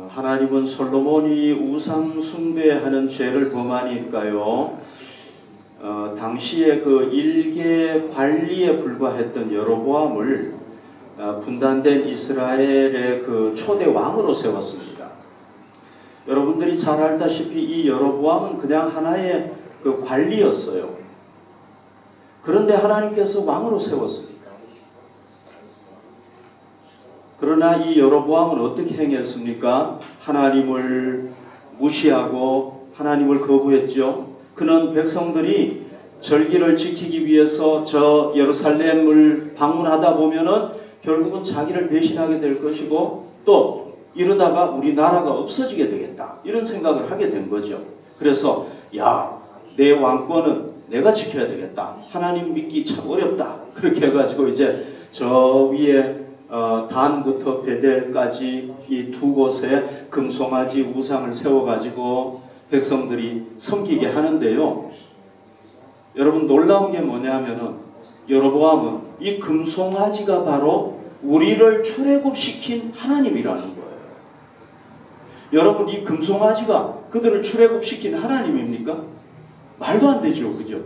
하나님은 솔로몬이 우상 숭배하는 죄를 범하니까요. 당시에 그 일개 관리에 불과했던 여로보암을 분단된 이스라엘의 그 초대 왕으로 세웠습니다. 여러분들이 잘 알다시피 이 여로보암은 그냥 하나의 그 관리였어요. 그런데 하나님께서 왕으로 세웠습니다. 그러나 이 여로보암은 어떻게 행했습니까? 하나님을 무시하고 하나님을 거부했죠. 그는 백성들이 절기를 지키기 위해서 저 예루살렘을 방문하다 보면은 결국은 자기를 배신하게 될 것이고 또 이러다가 우리 나라가 없어지게 되겠다. 이런 생각을 하게 된 거죠. 그래서 내 왕권은 내가 지켜야 되겠다. 하나님 믿기 참 어렵다. 그렇게 해가지고 이제 저 위에 단부터 베델까지 이 두 곳에 금송아지 우상을 세워가지고 백성들이 섬기게 하는데요. 여러분 놀라운 게 뭐냐면은 여로보암은 이 금송아지가 바로 우리를 출애굽시킨 하나님이라는 거예요. 여러분 이 금송아지가 그들을 출애굽시킨 하나님입니까? 말도 안 되죠. 그죠?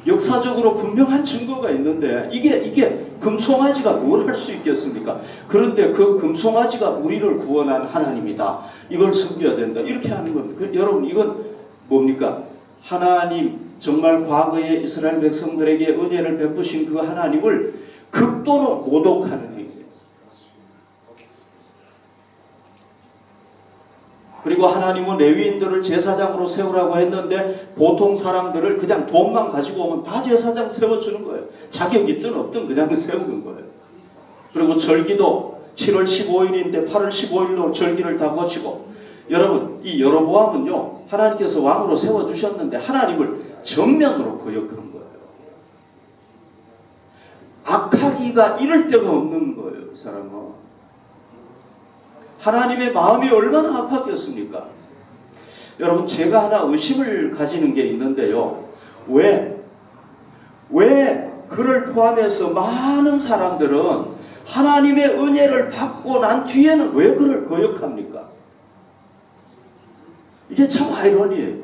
역사적으로 분명한 증거가 있는데 이게 금송아지가 뭘 할 수 있겠습니까? 그런데 그 금송아지가 우리를 구원한 하나님이다. 이걸 섬겨야 된다. 이렇게 하는 겁니다. 여러분 이건 뭡니까? 하나님 정말 과거에 이스라엘 백성들에게 은혜를 베푸신 그 하나님을 극도로 모독하는 행위예요. 그리고 하나님은 레위인들을 제사장으로 세우라고 했는데 보통 사람들을 그냥 돈만 가지고 오면 다 제사장 세워주는 거예요. 자격 있든 없든 그냥 세우는 거예요. 그리고 절기도 7월 15일인데 8월 15일로 절기를 다 고치고 여러분 이 여로보암은요 하나님께서 왕으로 세워주셨는데 하나님을 정면으로 거역한 거예요. 악하기가 이럴 데가 없는 거예요. 그 사람은. 하나님의 마음이 얼마나 아팠겠습니까? 여러분 제가 하나 의심을 가지는 게 있는데요. 왜 그를 포함해서 많은 사람들은 하나님의 은혜를 받고 난 뒤에는 왜 그를 거역합니까? 이게 참 아이러니예요.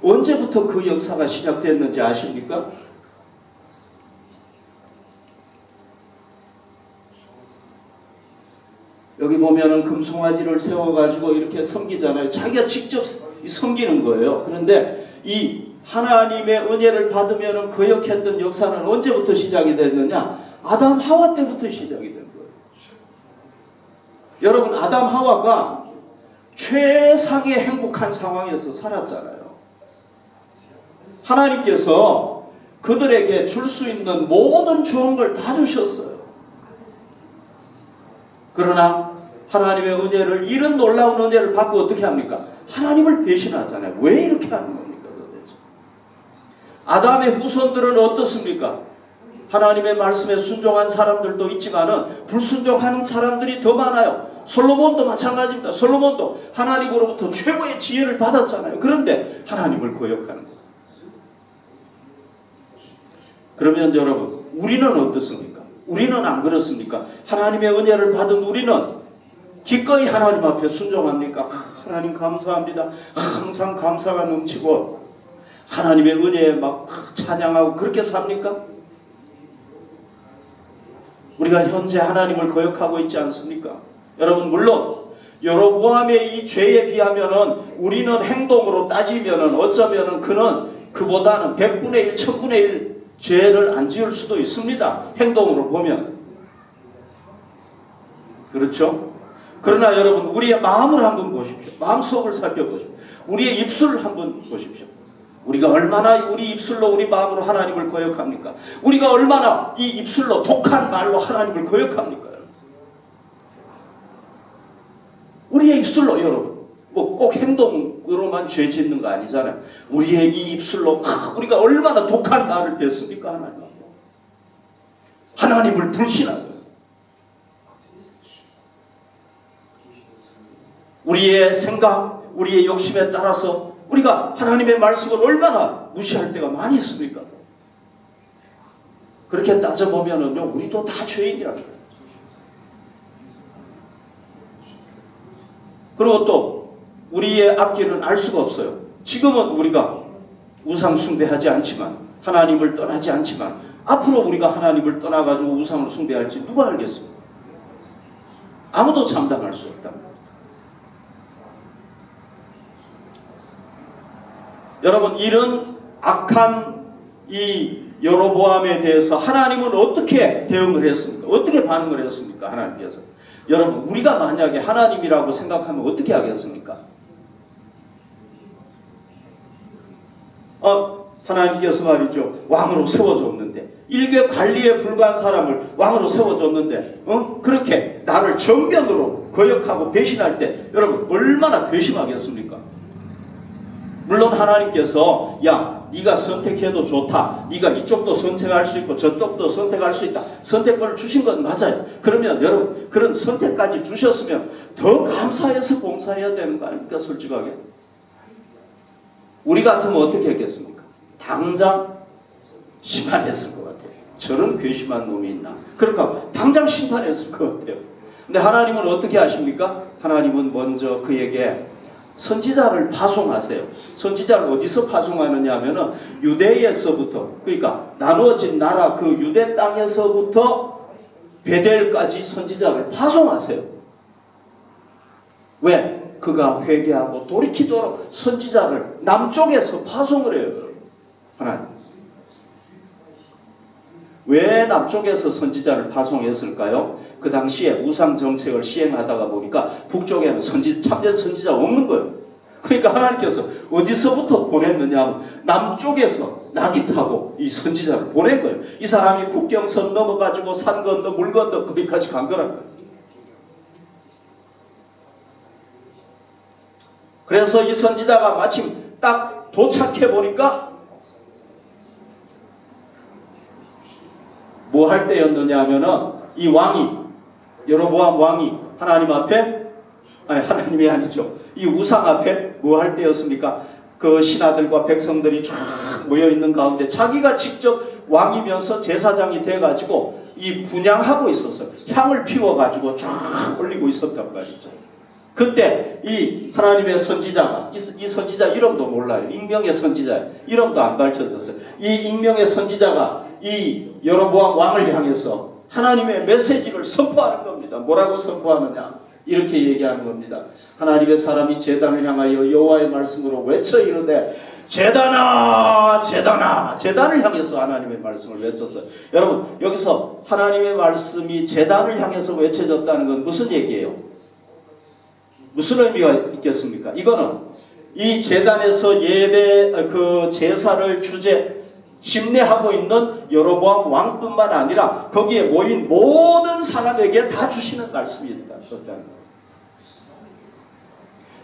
언제부터 그 역사가 시작됐는지 아십니까? 여기 보면은 금송아지를 세워가지고 이렇게 섬기잖아요. 자기가 직접 섬기는 거예요. 그런데 이 하나님의 은혜를 받으면은 거역했던 역사는 언제부터 시작이 됐느냐? 아담 하와 때부터 시작이 된 거예요. 여러분 아담 하와가 최상의 행복한 상황에서 살았잖아요. 하나님께서 그들에게 줄 수 있는 모든 좋은 걸 다 주셨어요. 그러나 하나님의 은혜를 이런 놀라운 은혜를 받고 어떻게 합니까? 하나님을 배신하잖아요. 왜 이렇게 하는 겁니까? 도대체? 아담의 후손들은 어떻습니까? 하나님의 말씀에 순종한 사람들도 있지만은 불순종하는 사람들이 더 많아요. 솔로몬도 마찬가지입니다. 솔로몬도 하나님으로부터 최고의 지혜를 받았잖아요. 그런데 하나님을 거역하는 거예요. 그러면 여러분 우리는 어떻습니까? 우리는 안 그렇습니까? 하나님의 은혜를 받은 우리는 기꺼이 하나님 앞에 순종합니까? 하나님 감사합니다. 항상 감사가 넘치고 하나님의 은혜에 막 찬양하고 그렇게 삽니까? 우리가 현재 하나님을 거역하고 있지 않습니까? 여러분 물론 여로보암의 이 죄에 비하면은 우리는 행동으로 따지면은 어쩌면은 그는 그보다는 100분의 1, 1000분의 1 죄를 안 지을 수도 있습니다. 행동으로 보면. 그렇죠? 그러나 여러분 우리의 마음을 한번 보십시오. 마음속을 살펴보십시오. 우리의 입술을 한번 보십시오. 우리가 얼마나 우리 입술로 우리 마음으로 하나님을 거역합니까? 우리가 얼마나 이 입술로 독한 말로 하나님을 거역합니까? 우리의 입술로 여러분 뭐 꼭 행동으로만 죄 짓는 거 아니잖아요. 우리의 이 입술로 우리가 얼마나 독한 말을 뱉습니까? 하나님 앞에. 하나님을 불신하죠. 우리의 생각, 우리의 욕심에 따라서 우리가 하나님의 말씀을 얼마나 무시할 때가 많이 있습니까? 그렇게 따져보면은요, 우리도 다 죄인이라는 거예요. 그리고 또 우리의 앞길은 알 수가 없어요. 지금은 우리가 우상 숭배하지 않지만, 하나님을 떠나지 않지만, 앞으로 우리가 하나님을 떠나가지고 우상을 숭배할지 누가 알겠습니까? 아무도 장담할 수 없다. 여러분, 이런 악한 이 여로보암에 대해서 하나님은 어떻게 대응을 했습니까? 어떻게 반응을 했습니까? 하나님께서. 여러분, 우리가 만약에 하나님이라고 생각하면 어떻게 하겠습니까? 하나님께서 말이죠, 왕으로 세워줬는데, 일개 관리에 불과한 사람을 왕으로 세워줬는데, 그렇게 나를 정변으로 거역하고 배신할 때 여러분 얼마나 괘씸하겠습니까? 물론 하나님께서 야, 네가 선택해도 좋다, 네가 이쪽도 선택할 수 있고 저쪽도 선택할 수 있다, 선택권을 주신 건 맞아요. 그러면 여러분, 그런 선택까지 주셨으면 더 감사해서 봉사해야 되는 거 아닙니까? 솔직하게. 우리 같으면 어떻게 했겠습니까? 당장 심판했을 것 같아요. 저런 괘씸한 놈이 있나? 그러니까 당장 심판했을 것 같아요. 근데 하나님은 어떻게 하십니까? 하나님은 먼저 그에게 선지자를 파송하세요. 선지자를 어디서 파송하느냐 하면은 유대에서부터, 그러니까 나누어진 나라 그 유대 땅에서부터 베델까지 선지자를 파송하세요. 왜? 그가 회개하고 돌이키도록 선지자를 남쪽에서 파송을 해요. 하나님. 왜 남쪽에서 선지자를 파송했을까요? 그 당시에 우상 정책을 시행하다가 보니까 북쪽에는 참된 선지자가 없는 거예요. 그러니까 하나님께서 어디서부터 보냈느냐 하면 남쪽에서 나귀 타고 이 선지자를 보낸 거예요. 이 사람이 국경선 넘어가지고 산 건너 물 건너 거기까지 간 거란 거예요. 그래서 이 선지자가 마침 딱 도착해 보니까 뭐 할 때였느냐 하면은 이 왕이, 여로보암 왕이 하나님 앞에, 하나님이 아니죠, 이 우상 앞에 뭐 할 때였습니까? 그 신하들과 백성들이 쫙 모여 있는 가운데 자기가 직접 왕이면서 제사장이 돼가지고 이 분향하고 있었어요. 향을 피워가지고 쫙 올리고 있었단 말이죠. 그때 이 하나님의 선지자가, 이 선지자 이름도 몰라요. 익명의 선지자, 이름도 안 밝혀졌어요. 이 익명의 선지자가 이 여로보암 왕을 향해서 하나님의 메시지를 선포하는 겁니다. 뭐라고 선포하느냐? 이렇게 얘기하는 겁니다. 하나님의 사람이 제단을 향하여 여호와의 말씀으로 외쳐 이르되 제단아 제단아. 제단을 향해서 하나님의 말씀을 외쳤어요. 여러분, 여기서 하나님의 말씀이 제단을 향해서 외쳐졌다는 건 무슨 얘기예요? 무슨 의미가 있겠습니까? 이거는 이 제단에서 예배, 그 제사를 심례하고 있는 여로보암 왕뿐만 아니라 거기에 모인 모든 사람에게 다 주시는 말씀입니다.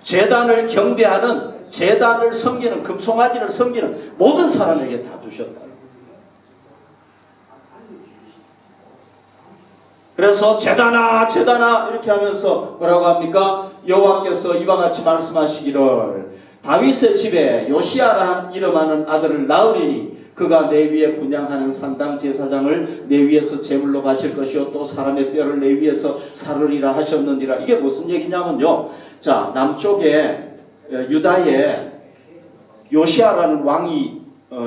제단을 경배하는, 제단을 섬기는, 금송아지를 섬기는 모든 사람에게 다 주셨다. 그래서 제단아 제단아 이렇게 하면서 뭐라고 합니까? 여호와께서 이와 같이 말씀하시기를 다윗의 집에 요시야라는 이름하는 아들을 낳으리니 그가 내 위에 분향하는 산당 제사장을 내 위에서 제물로 바칠 것이요 또 사람의 뼈를 내 위에서 사르리라 하셨느니라. 이게 무슨 얘기냐면요, 자, 남쪽에 유다에 요시야라는 왕이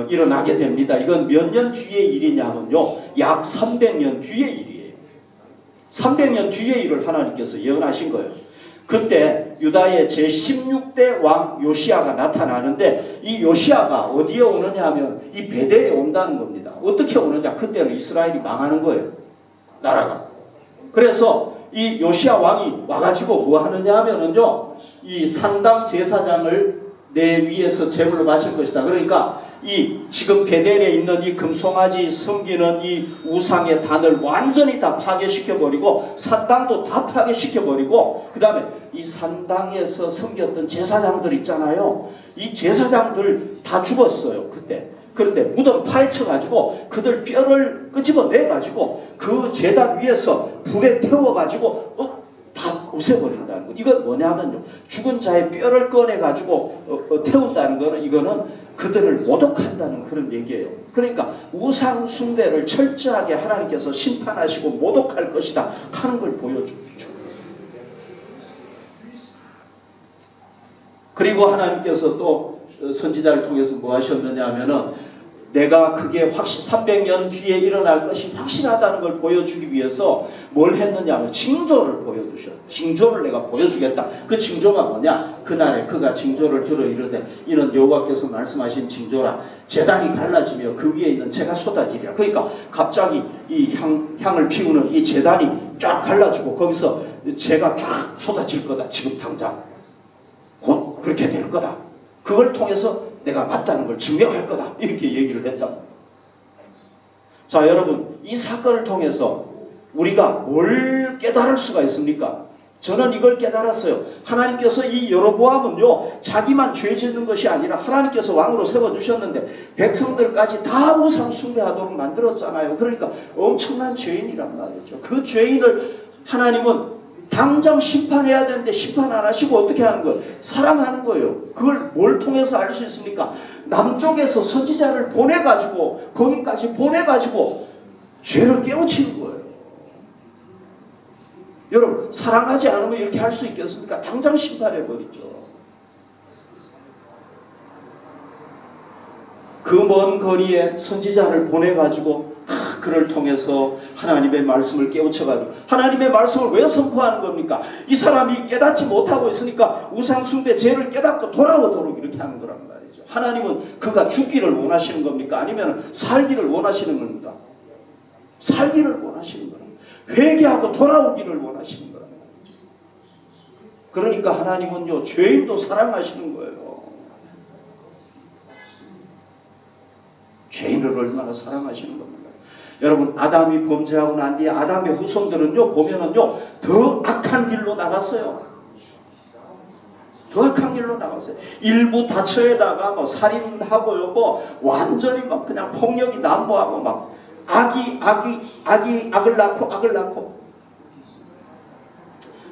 일어나게 됩니다. 이건 몇 년 뒤의 일이냐면요, 약 300년 뒤의 일이에요. 300년 뒤의 일을 하나님께서 예언하신 거예요. 그때 유다의 제16대 왕 요시야가 나타나는데 이 요시야가 어디에 오느냐 하면 이 베델에 온다는 겁니다. 어떻게 오느냐? 그때는 이스라엘이 망하는 거예요, 나라가. 그래서 이 요시야 왕이 와가지고 뭐 하느냐 하면은요, 이 산당 제사장을 내 위에서 제물로 바칠 것이다. 그러니까 이 지금 베델에 있는 이 금송아지 섬기는 이 우상의 단을 완전히 다 파괴시켜버리고 산당도 다 파괴시켜버리고 그 다음에 이 산당에서 섬겼던 제사장들 있잖아요. 이 제사장들 다 죽었어요 그때. 그런데 무덤 파헤쳐가지고 그들 뼈를 끄집어내가지고 그 제단 위에서 불에 태워가지고 다 없애버린다는 거. 이건 뭐냐면요, 죽은 자의 뼈를 꺼내가지고 태운다는 거는, 이거는 그들을 모독한다는 그런 얘기예요. 그러니까 우상 숭배를 철저하게 하나님께서 심판하시고 모독할 것이다 하는 걸 보여주죠. 그리고 하나님께서 또 선지자를 통해서 뭐 하셨느냐 하면은 내가 그게 300년 뒤에 일어날 것이 확실하다는 걸 보여주기 위해서 뭘 했느냐 하면 징조를 보여주셨. 징조를 내가 보여주겠다. 그 징조가 뭐냐? 그날에 그가 징조를 들어 이르되 이는 여호와께서 말씀하신 징조라. 제단이 갈라지며 그 위에 있는 재가 쏟아지리라. 그러니까 갑자기 이 향을 피우는 이 제단이 쫙 갈라지고 거기서 재가 쫙 쏟아질 거다. 지금 당장 곧 그렇게 될 거다. 그걸 통해서 내가 맞다는 걸 증명할 거다. 이렇게 얘기를 했다. 자, 여러분, 이 사건을 통해서 우리가 뭘 깨달을 수가 있습니까? 저는 이걸 깨달았어요. 하나님께서 이 여로보암은요, 자기만 죄 짓는 것이 아니라 하나님께서 왕으로 세워주셨는데 백성들까지 다 우상 숭배하도록 만들었잖아요. 그러니까 엄청난 죄인이란 말이죠. 그 죄인을 하나님은 당장 심판해야 되는데 심판 안 하시고 어떻게 하는 거예요? 사랑하는 거예요. 그걸 뭘 통해서 알 수 있습니까? 남쪽에서 선지자를 보내가지고 거기까지 보내가지고 죄를 깨우치는 거예요. 여러분, 사랑하지 않으면 이렇게 할 수 있겠습니까? 당장 심판해버리죠. 그 먼 거리에 선지자를 보내가지고 그를 통해서 하나님의 말씀을 깨우쳐가지고 하나님의 말씀을 왜 선포하는 겁니까? 이 사람이 깨닫지 못하고 있으니까 우상숭배 죄를 깨닫고 돌아오도록 이렇게 하는 거란 말이죠. 하나님은 그가 죽기를 원하시는 겁니까? 아니면 살기를 원하시는 겁니까? 살기를 원하시는 거예요. 회개하고 돌아오기를 원하시는 거란 말이죠. 그러니까 하나님은요, 죄인도 사랑하시는 거예요. 죄인을 얼마나 사랑하시는 겁니까? 여러분, 아담이 범죄하고 난 뒤에 아담의 후손들은요, 보면은요, 더 악한 길로 나갔어요. 더 악한 길로 나갔어요. 일부 다처에다가 뭐 살인하고요, 뭐 완전히 막 그냥 폭력이 난무하고 막 악을 낳고.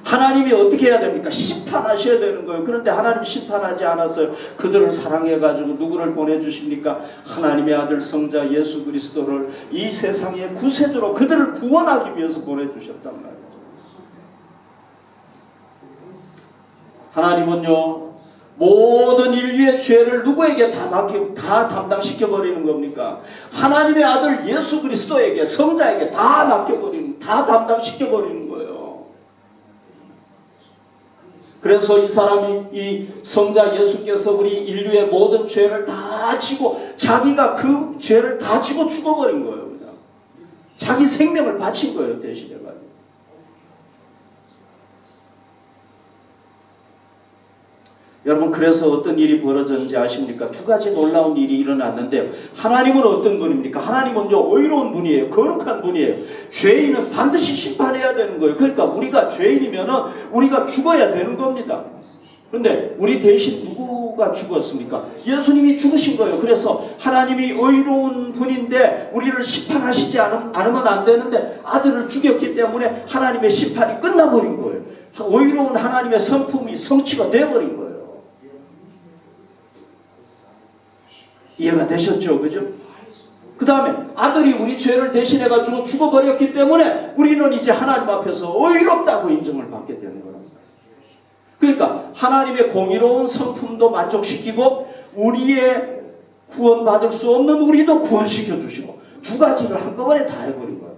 하나님이 어떻게 해야 됩니까? 심판하셔야 되는 거예요. 그런데 하나님 심판하지 않았어요. 그들을 사랑해가지고 누구를 보내주십니까? 하나님의 아들 성자 예수 그리스도를 이 세상의 구세주로 그들을 구원하기 위해서 보내주셨단 말이죠. 하나님은요, 모든 인류의 죄를 누구에게 다 담당시켜버리는 겁니까? 하나님의 아들 예수 그리스도에게, 성자에게 다 담당시켜버리는 거예요. 그래서 이 사람이, 이 성자 예수께서 우리 인류의 모든 죄를 다 지고 자기가 그 죄를 다 지고 죽어버린 거예요. 그냥. 자기 생명을 바친 거예요. 대신해가지고. 여러분, 그래서 어떤 일이 벌어졌는지 아십니까? 두 가지 놀라운 일이 일어났는데요. 하나님은 어떤 분입니까? 하나님은요, 의로운 분이에요. 거룩한 분이에요. 죄인은 반드시 심판해야 되는 거예요. 그러니까 우리가 죄인이면은 우리가 죽어야 되는 겁니다. 그런데 우리 대신 누구가 죽었습니까? 예수님이 죽으신 거예요. 그래서 하나님이 의로운 분인데 우리를 심판하시지 않으면 안 되는데 아들을 죽였기 때문에 하나님의 심판이 끝나버린 거예요. 의로운 하나님의 성품이 성취가 되어버린 거예요. 이해가 되셨죠? 그죠? 그 다음에 아들이 우리 죄를 대신해가지고 죽어버렸기 때문에 우리는 이제 하나님 앞에서 의롭다고 인정을 받게 되는 거예요. 그러니까 하나님의 공의로운 성품도 만족시키고 우리의 구원받을 수 없는 우리도 구원시켜 주시고 두 가지를 한꺼번에 다 해버린 거예요.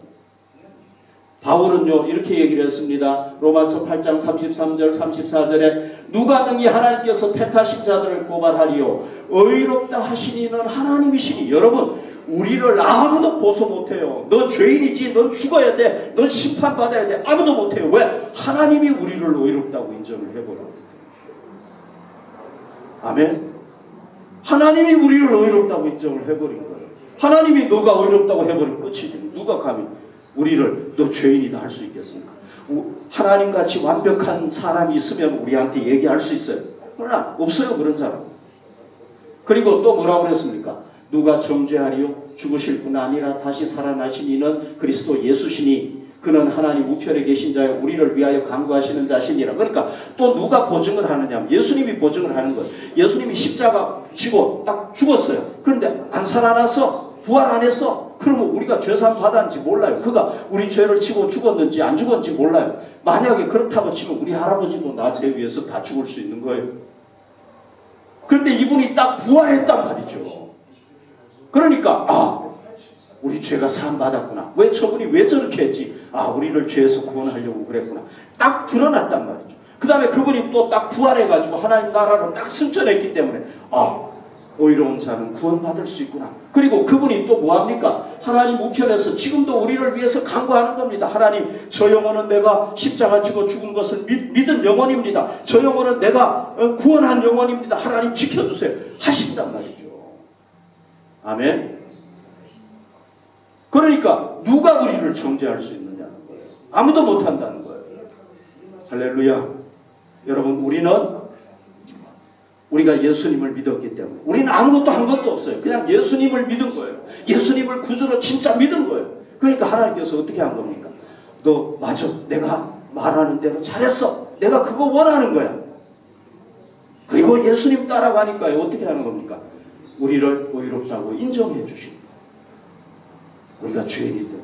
바울은요, 이렇게 얘기를 했습니다. 로마서 8장 33절 34절에 누가 능히 하나님께서 택하신 자들을 고발하리요 의롭다 하신 이는 하나님이시니. 여러분, 우리를 아무도 고소 못해요. 너 죄인이지, 넌 죽어야 돼, 넌 심판받아야 돼. 아무도 못해요. 왜? 하나님이 우리를 의롭다고 인정을 해버려요. 아멘. 하나님이 우리를 의롭다고 인정을 해버린 거예요. 하나님이 너가 의롭다고 해버리면 끝이지. 누가 감히 우리를 너 죄인이다 할 수 있겠습니까? 하나님같이 완벽한 사람이 있으면 우리한테 얘기할 수 있어요. 그러나 없어요, 그런 사람. 그리고 또 뭐라고 그랬습니까? 누가 정죄하리요? 죽으실 뿐 아니라 다시 살아나신 이는 그리스도 예수시니 그는 하나님 우편에 계신 자여 우리를 위하여 간구하시는 자시니라. 그러니까 또 누가 보증을 하느냐? 예수님이 보증을 하는 거예요. 예수님이 십자가 지고 딱 죽었어요. 그런데 안 살아나서 부활 안 했어. 그러면 우리가 죄산 받았는지 몰라요. 그가 우리 죄를 치고 죽었는지 안 죽었는지 몰라요. 만약에 그렇다고 치면 우리 할아버지도 나 죄 위해서 다 죽을 수 있는 거예요. 그런데 이분이 딱 부활했단 말이죠. 그러니까 우리 죄가 사함 받았구나. 왜 저분이 왜 저렇게 했지? 우리를 죄에서 구원하려고 그랬구나. 딱 드러났단 말이죠. 그 다음에 그분이 또 딱 부활해가지고 하나님 나라로 딱 승천했기 때문에 의로운 자는 구원받을 수 있구나. 그리고 그분이 또 뭐합니까? 하나님 우편에서 지금도 우리를 위해서 간구하는 겁니다. 하나님, 저 영혼은 내가 십자가 지고 죽은 것을 믿은 영혼입니다. 저 영혼은 내가 구원한 영혼입니다. 하나님 지켜주세요. 하신단 말이죠. 아멘. 그러니까 누가 우리를 정죄할 수 있느냐는 거예요. 아무도 못한다는 거예요. 할렐루야. 여러분, 우리가 예수님을 믿었기 때문에 우리는 아무것도 한 것도 없어요. 그냥 예수님을 믿은 거예요. 예수님을 구주로 진짜 믿은 거예요. 그러니까 하나님께서 어떻게 한 겁니까? 너 맞아. 내가 말하는 대로 잘했어. 내가 그거 원하는 거야. 그리고 예수님 따라가니까요. 어떻게 하는 겁니까? 우리를 의롭다고 인정해 주십니다. 우리가 죄인인데도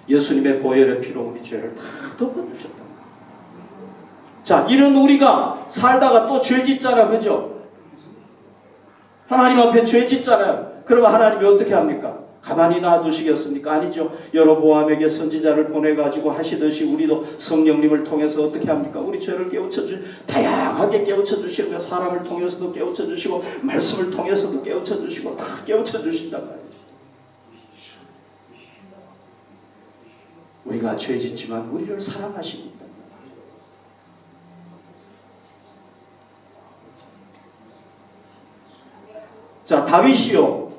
예수님의 보혈의 피로 우리 죄를 다 덮어주셨다. 자, 이런 우리가 살다가 또 죄 짓잖아. 그죠? 하나님 앞에 죄 짓잖아요. 그러면 하나님이 어떻게 합니까? 가만히 놔두시겠습니까? 아니죠. 여로보암에게 선지자를 보내가지고 하시듯이 우리도 성령님을 통해서 어떻게 합니까? 우리 죄를 다양하게 깨우쳐 주시는 거예요. 사람을 통해서도 깨우쳐 주시고 말씀을 통해서도 깨우쳐 주시고 다 깨우쳐 주신단 말이죠. 우리가 죄 짓지만 우리를 사랑하십니다. 자, 다윗이요.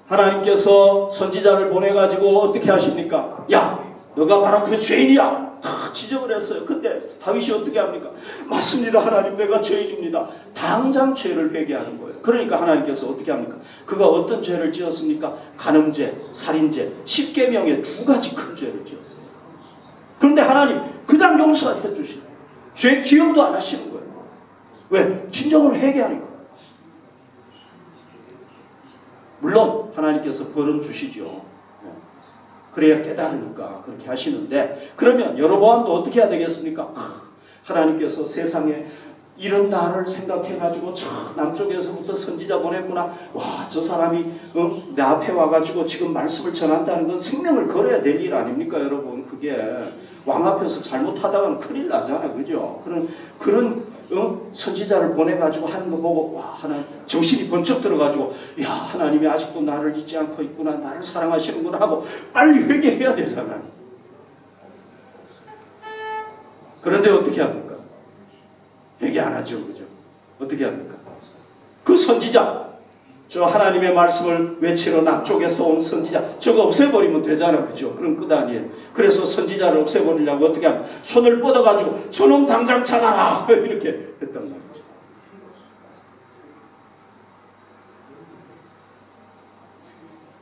하나님께서 선지자를 보내가지고 어떻게 하십니까? 야, 너가 바로 그 죄인이야. 다 지적을 했어요. 근데 다윗이 어떻게 합니까? 맞습니다. 하나님, 내가 죄인입니다. 당장 죄를 회개하는 거예요. 그러니까 하나님께서 어떻게 합니까? 그가 어떤 죄를 지었습니까? 간음죄, 살인죄, 십계명의 2가지 큰 죄를 지었어요. 그런데 하나님 그냥 용서해 주시는 거예요. 죄 기억도 안 하시는 거예요. 왜? 진정으로 회개하는 거예요. 물론 하나님께서 벌은 주시죠. 그래야 깨달으니까 그렇게 하시는데, 그러면 여로보암도 어떻게 해야 되겠습니까? 하나님께서 세상에 이런 나를 생각해가지고 저 남쪽에서부터 선지자 보냈구나. 와, 저 사람이 내 앞에 와가지고 지금 말씀을 전한다는 건 생명을 걸어야 될 일 아닙니까, 여러분? 그게 왕 앞에서 잘못하다가는 큰일 나잖아요, 그죠? 그런 선지자를 보내가지고 하는 거 보고 와, 하나님 정신이 번쩍 들어가지고, 야, 하나님이 아직도 나를 잊지 않고 있구나, 나를 사랑하시는구나 하고 빨리 회개해야 되잖아요. 그런데 어떻게 합니까? 회개 안 하죠, 그죠? 어떻게 합니까? 그 선지자, 저 하나님의 말씀을 외치러 남쪽에서 온 선지자, 저거 없애버리면 되잖아, 그죠? 그럼 끝 아니에요. 그래서 선지자를 없애버리려고 어떻게 하면 손을 뻗어가지고 저놈 당장 찾아라 이렇게 했단 말이죠.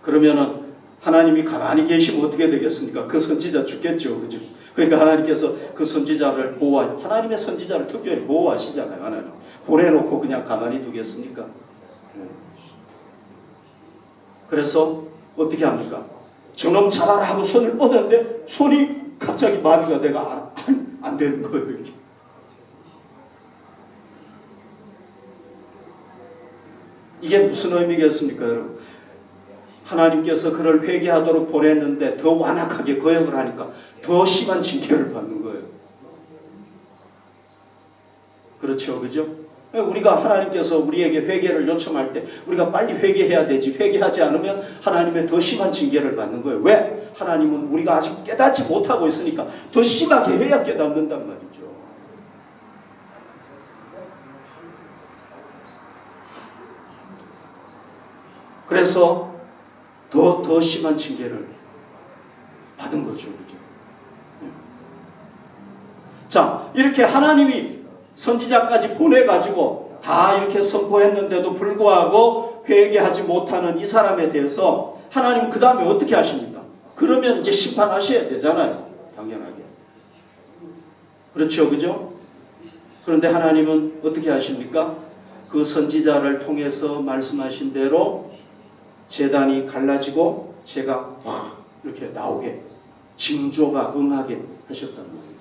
그러면은 하나님이 가만히 계시면 어떻게 되겠습니까? 그 선지자 죽겠죠, 그죠? 그러니까 하나님께서 그 선지자를 하나님의 선지자를 특별히 보호하시잖아요. 하나님 보내놓고 그냥 가만히 두겠습니까? 그래서 어떻게 합니까? 저놈 잡아라 하고 손을 뻗었는데 손이 갑자기 마비가 돼가 안 되는 거예요. 이렇게. 이게 무슨 의미겠습니까, 여러분? 하나님께서 그를 회개하도록 보냈는데 더 완악하게 거역을 하니까 더 심한 징계를 받는 거예요. 그렇죠, 그죠? 우리가 하나님께서 우리에게 회개를 요청할 때 우리가 빨리 회개해야 되지, 회개하지 않으면 하나님의 더 심한 징계를 받는 거예요. 왜? 하나님은 우리가 아직 깨닫지 못하고 있으니까 더 심하게 해야 깨닫는단 말이죠. 그래서 더 심한 징계를 받은 거죠, 그죠? 자, 이렇게 하나님이 선지자까지 보내가지고 다 이렇게 선포했는데도 불구하고 회개하지 못하는 이 사람에 대해서 하나님 그 다음에 어떻게 하십니까? 그러면 이제 심판하셔야 되잖아요, 당연하게. 그렇죠, 그죠? 그런데 하나님은 어떻게 하십니까? 그 선지자를 통해서 말씀하신 대로 제단이 갈라지고 제가 확 이렇게 나오게, 징조가 응하게 하셨단 말이죠.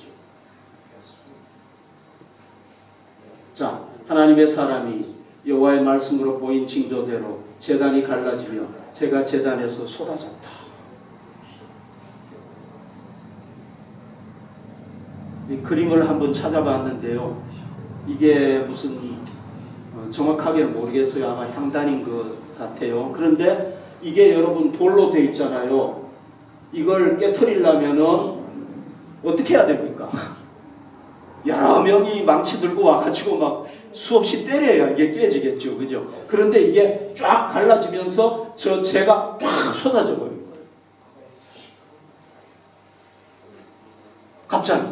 자, 하나님의 사람이 여호와의 말씀으로 보인 징조대로 제단이 갈라지며 제가 제단에서 쏟아졌다. 이 그림을 한번 찾아봤는데요. 이게 무슨 정확하게는 모르겠어요. 아마 향단인 것 같아요. 그런데 이게 여러분 돌로 돼 있잖아요. 이걸 깨트리려면은 어떻게 해야 됩니까? 여러 명이 망치 들고 와가지고 막 수없이 때려야 이게 깨지겠죠. 그죠? 그런데 이게 쫙 갈라지면서 제가 팍 쏟아져 버린 거예요. 갑자기.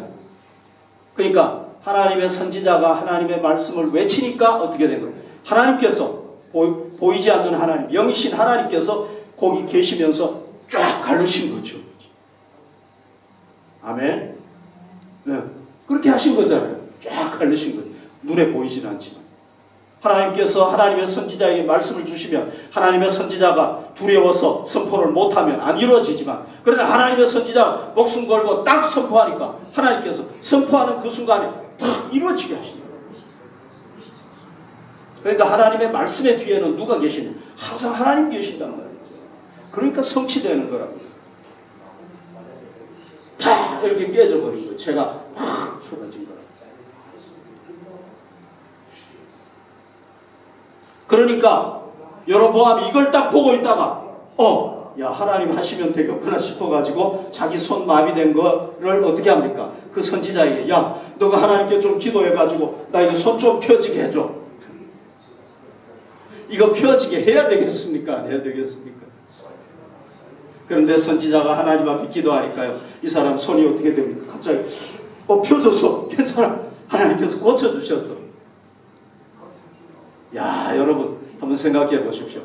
그러니까 하나님의 선지자가 하나님의 말씀을 외치니까 어떻게 된 거예요? 하나님께서 보이지 않는 하나님, 영이신 하나님께서 거기 계시면서 쫙 가르신 거죠. 아멘. 네. 그렇게 하신 거잖아요. 쫙 가르신 거예요. 눈에 보이지는 않지만. 하나님께서 하나님의 선지자에게 말씀을 주시면 하나님의 선지자가 두려워서 선포를 못하면 안 이루어지지만, 그러나 하나님의 선지자가 목숨 걸고 딱 선포하니까 하나님께서 선포하는 그 순간에 다 이루어지게 하시는 거예요. 그러니까 하나님의 말씀의 뒤에는 누가 계시냐? 항상 하나님 계신단 말이에요. 그러니까 성취되는 거라고요. 다 이렇게 깨져버린 거예요. 제가 확 쏟아진 거라고요. 그러니까 여로보암이 이걸 딱 보고 있다가 야 하나님 하시면 되겠구나 싶어가지고 자기 손 마비된 거를 어떻게 합니까? 그 선지자에게 야 너가 하나님께 좀 기도해가지고 나 이거 손 좀 펴지게 해줘. 이거 펴지게 해야 되겠습니까? 안 해야 되겠습니까? 그런데 선지자가 하나님 앞에 기도하니까요, 이 사람 손이 어떻게 됩니까? 갑자기 펴졌어. 괜찮아. 하나님께서 고쳐주셨어. 야 여러분 한번 생각해 보십시오.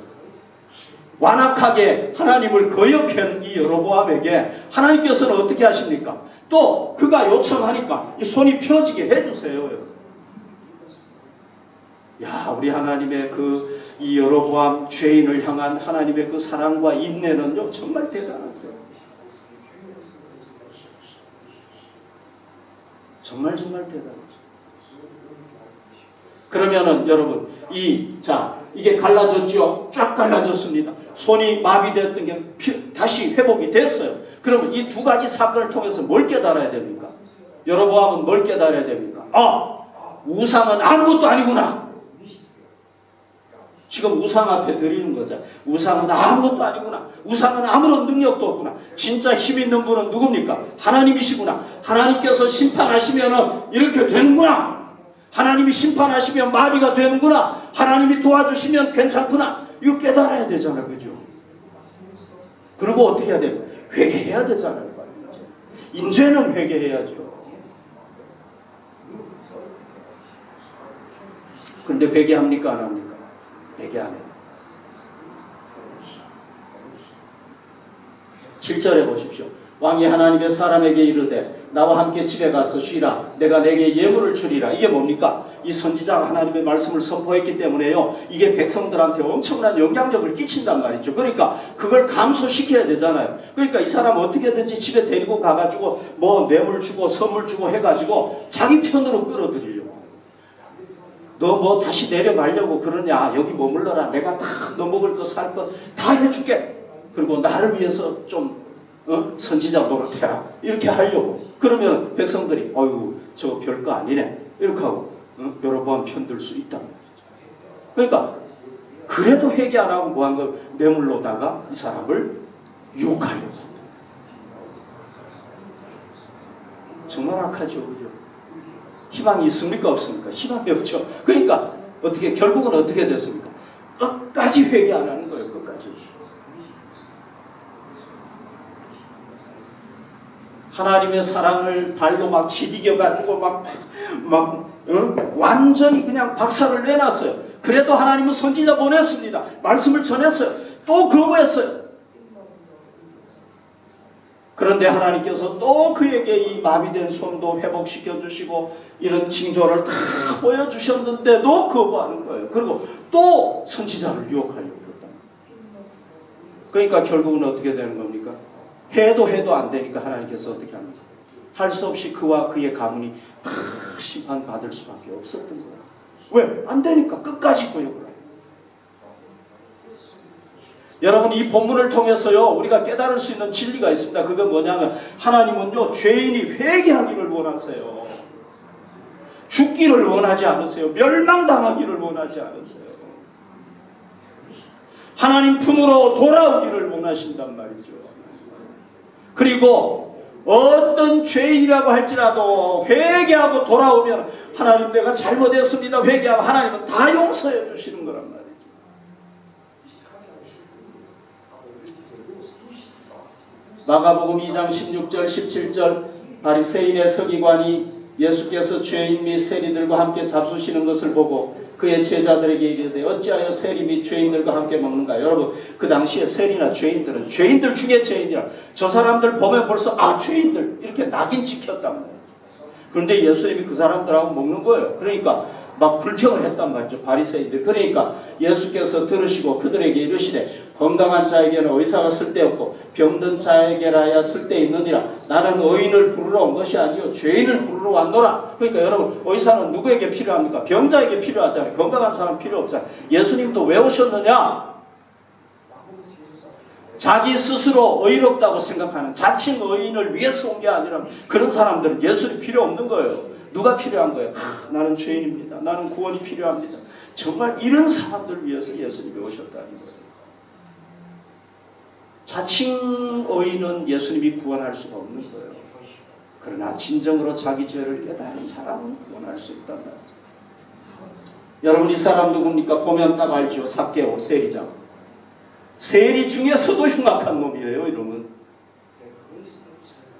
완악하게 하나님을 거역한 이 여로보암에게 하나님께서는 어떻게 하십니까? 또 그가 요청하니까 이 손이 펴지게 해주세요. 야 우리 하나님의 이 여로보암 죄인을 향한 하나님의 그 사랑과 인내는요 정말 대단하세요. 정말 대단하죠. 그러면은 여러분 이게 갈라졌죠. 쫙 갈라졌습니다. 손이 마비되었던 게 다시 회복이 됐어요. 그러면 이 두 가지 사건을 통해서 뭘 깨달아야 됩니까? 여로보암은 뭘 깨달아야 됩니까? 우상은 아무것도 아니구나. 지금 우상 앞에 드리는 거죠. 우상은 아무것도 아니구나. 우상은 아무런 능력도 없구나. 진짜 힘 있는 분은 누굽니까? 하나님이시구나. 하나님께서 심판하시면 이렇게 되는구나. 하나님이 심판하시면 마비가 되는구나. 하나님이 도와주시면 괜찮구나. 이거 깨달아야 되잖아요. 그죠? 그리고 어떻게 해야 돼요? 회개해야 되잖아요. 인제는 회개해야죠. 근데 회개합니까? 안 합니까? 회개 안 해요. 7절에 보십시오. 왕이 하나님의 사람에게 이르되 나와 함께 집에 가서 쉬라. 내가 내게 예물을 주리라. 이게 뭡니까? 이 선지자가 하나님의 말씀을 선포했기 때문에요. 이게 백성들한테 엄청난 영향력을 끼친단 말이죠. 그러니까 그걸 감소시켜야 되잖아요. 그러니까 이 사람 어떻게든지 집에 데리고 가가지고 뇌물 주고 선물 주고 해가지고 자기 편으로 끌어들이려고. 너 다시 내려가려고 그러냐? 여기 머물러라. 내가 다 너 먹을 거 살 거 다 해줄게. 그리고 나를 위해서 좀 선지자 노릇해라. 이렇게 하려고. 그러면 백성들이 저거 별거 아니네. 이렇게 하고 여로보암 편들 수 있단 말이죠. 그러니까 그래도 회개 안 하고 뭐한 거 뇌물로다가 이 사람을 유혹하려고. 정말 악하죠. 그죠? 희망이 있습니까? 없습니까? 희망이 없죠. 그러니까 결국은 어떻게 됐습니까? 끝까지 회개 안 하는 거예요. 끝까지. 하나님의 사랑을 발로 막 디뎌가지고 완전히 그냥 박살을 내놨어요. 그래도 하나님은 선지자 보냈습니다. 말씀을 전했어요. 또 거부했어요. 그런데 하나님께서 또 그에게 이 마비된 손도 회복시켜 주시고 이런 징조를 다 보여주셨는데도 거부하는 거예요. 그리고 또 선지자를 유혹하려고 그랬다. 그러니까 결국은 어떻게 되는 겁니까? 해도 안 되니까 하나님께서 어떻게 합니까? 할 수 없이 그와 그의 가문이 다 심판받을 수밖에 없었던 거예요. 왜? 안 되니까 끝까지 구역을 해요. 여러분, 이 본문을 통해서요 우리가 깨달을 수 있는 진리가 있습니다. 그건 뭐냐면 하나님은요 죄인이 회개하기를 원하세요. 죽기를 원하지 않으세요. 멸망당하기를 원하지 않으세요. 하나님 품으로 돌아오기를 원하신단 말이죠. 그리고 어떤 죄인이라고 할지라도 회개하고 돌아오면 하나님 내가 잘못했습니다 회개하면 하나님은 다 용서해 주시는 거란 말이에요. 마가복음 2장 16절 17절 바리새인의 서기관이 예수께서 죄인 및 세리들과 함께 잡수시는 것을 보고 그의 제자들에게 이르되 어찌하여 세리 및 죄인들과 함께 먹는가. 여러분 그 당시에 세리나 죄인들은 죄인들 중에 죄인이라 저 사람들 보면 벌써 죄인들 이렇게 낙인 찍혔단 말이에요. 그런데 예수님이 그 사람들하고 먹는 거예요. 그러니까 막 불평을 했단 말이죠. 바리새인들. 그러니까 예수께서 들으시고 그들에게 이르시되 건강한 자에게는 의사가 쓸데없고 병든 자에게라야 쓸데있느니라. 나는 의인을 부르러 온 것이 아니요 죄인을 부르러 왔노라. 그러니까 여러분 의사는 누구에게 필요합니까? 병자에게 필요하잖아요. 건강한 사람 필요 없잖아요. 예수님도 왜 오셨느냐? 자기 스스로 의롭다고 생각하는 자칭 의인을 위해서 온 게 아니라 그런 사람들은 예수님 필요 없는 거예요. 누가 필요한 거예요? 나는 죄인입니다. 나는 구원이 필요합니다. 정말 이런 사람들 위해서 예수님이 오셨다는 거예요. 자칭 의인은 예수님이 구원할 수가 없는 거예요. 그러나 진정으로 자기 죄를 깨달은 사람은 구원할 수 있단 말이에요. 여러분 이 사람 누굽니까? 보면 딱 알죠. 삭개오 세리장. 세리 중에서도 흉악한 놈이에요. 이러면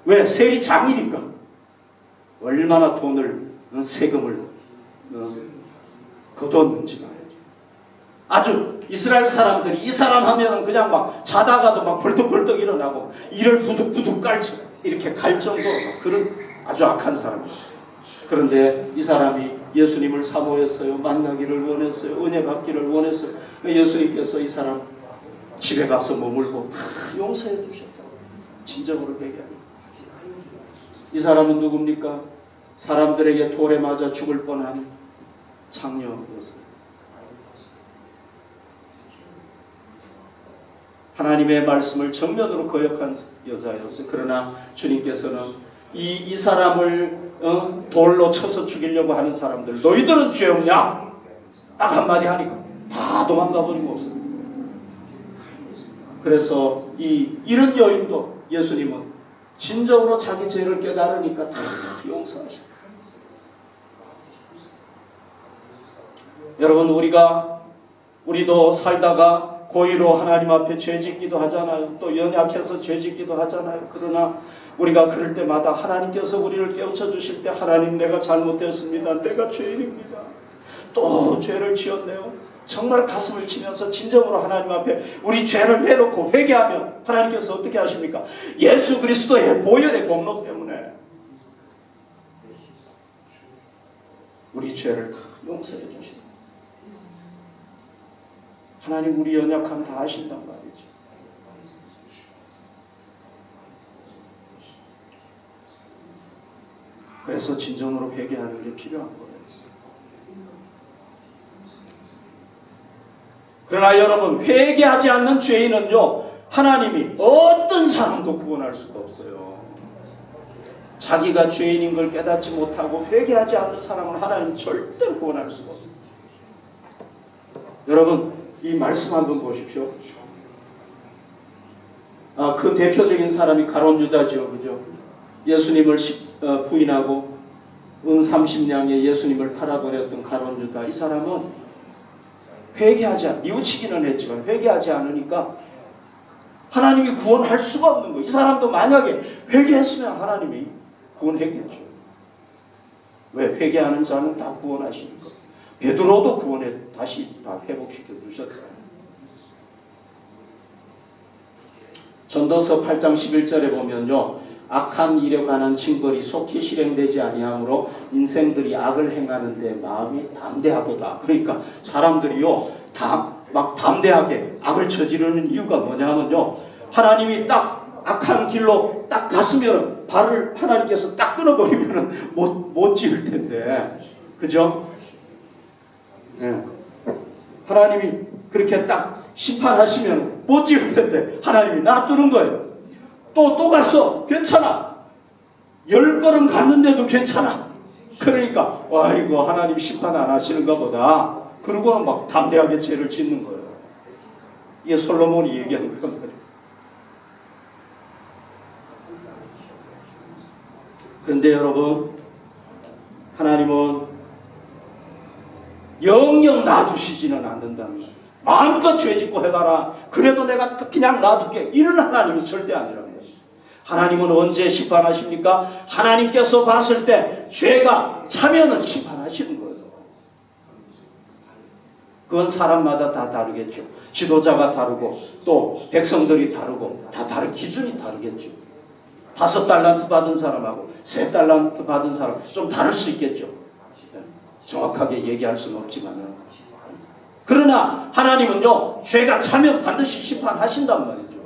왜? 세리장이니까. 얼마나 돈을 세금을 거뒀는지 말이죠. 아주 이스라엘 사람들이 이 사람 하면은 그냥 막 자다가도 막 벌떡벌떡 일어나고 이를 부둑부둑 깔죠. 이렇게 갈 정도로 그런 아주 악한 사람이에요. 그런데 이 사람이 예수님을 사모했어요. 만나기를 원했어요. 은혜 받기를 원했어요. 예수님께서 이 사람 집에 가서 머물고 다 용서해 주셨다. 진정으로 회개하니. 이 사람은 누굽니까? 사람들에게 돌에 맞아 죽을 뻔한 창녀였어요. 하나님의 말씀을 정면으로 거역한 여자였어요. 그러나 주님께서는 이 사람을 돌로 쳐서 죽이려고 하는 사람들 너희들은 죄 없냐? 딱 한마디 하니까 다 도망가 버리고 없습니다. 그래서 이런 여인도 예수님은 진정으로 자기 죄를 깨달으니까 다 용서하셔. 여러분 우리도 살다가 고의로 하나님 앞에 죄짓기도 하잖아요. 또 연약해서 죄짓기도 하잖아요. 그러나 우리가 그럴 때마다 하나님께서 우리를 깨우쳐 주실 때 하나님 내가 잘못했습니다. 내가 죄인입니다. 또 죄를 지었네요. 정말 가슴을 치면서 진정으로 하나님 앞에 우리 죄를 해놓고 회개하면 하나님께서 어떻게 하십니까? 예수 그리스도의 보혈의 공로 때문에 우리 죄를 다 용서해 주십니다. 하나님 우리 연약함 다 아신단 말이죠. 그래서 진정으로 회개하는 게 필요한 거예요. 그러나 여러분 회개하지 않는 죄인은요 하나님이 어떤 사람도 구원할 수가 없어요. 자기가 죄인인 걸 깨닫지 못하고 회개하지 않는 사람은 하나님 절대로 구원할 수가 없어요. 여러분 이 말씀 한번 보십시오. 그 대표적인 사람이 가룟 유다죠. 그죠? 예수님을 부인하고 은 30냥에 예수님을 팔아버렸던 가룟 유다. 이 사람은 뉘우치기는 했지만 회개하지 않으니까 하나님이 구원할 수가 없는 거예요. 이 사람도 만약에 회개했으면 하나님이 구원했겠죠. 왜? 회개하는 자는 다 구원하시니까. 베드로도 구원해 다시 다 회복시켜 주셨잖아요. 전도서 8장 11절에 보면요. 악한 일에 관한 징벌이 속히 실행되지 아니하므로 인생들이 악을 행하는데 마음이 담대하도다. 그러니까 사람들이요 막 담대하게 악을 저지르는 이유가 뭐냐면요. 하나님이 딱 악한 길로 딱 갔으면 발을 하나님께서 딱 끊어버리면 못 지을 텐데. 그죠? 예. 하나님이 그렇게 딱 심판하시면 못 지을 텐데 하나님이 놔두는 거예요. 또 갔어. 괜찮아. 10걸음 갔는데도 괜찮아. 그러니까 와 이거 하나님 심판 안 하시는가 보다. 그러고는 막 담대하게 죄를 짓는 거예요. 이게 솔로몬이 얘기한 거예요. 그런데 여러분, 하나님은 영영 놔두시지는 않는다는 거예요. 마음껏 죄짓고 해봐라. 그래도 내가 그냥 놔둘게. 이런 하나님은 절대 아니라는 거예요. 하나님은 언제 심판하십니까? 하나님께서 봤을 때 죄가 차면은 심판하시는 거예요. 그건 사람마다 다 다르겠죠. 지도자가 다르고 또 백성들이 다르고 다 다른 기준이 다르겠죠. 5달란트 받은 사람하고 3달란트 받은 사람 좀 다를 수 있겠죠. 정확하게 얘기할 수는 없지만 그러나 하나님은요 죄가 차면 반드시 심판하신단 말이죠.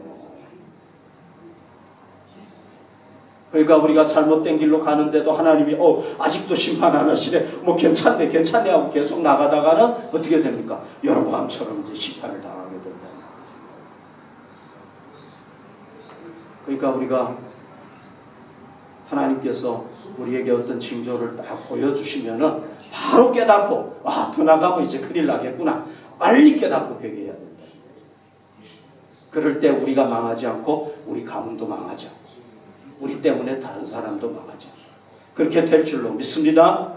그러니까 우리가 잘못된 길로 가는데도 하나님이 아직도 심판 안 하시네, 뭐 괜찮네 하고 계속 나가다가는 어떻게 됩니까? 여로보암처럼 이제 심판을 당하게 된다. 그러니까 우리가 하나님께서 우리에게 어떤 징조를 딱 보여주시면은 바로 깨닫고 더 나가면 이제 큰일 나겠구나. 빨리 깨닫고 회개해야 된다. 그럴 때 우리가 망하지 않고 우리 가문도 망하지 않고 우리 때문에 다른 사람도 망하지 않고 그렇게 될 줄로 믿습니다.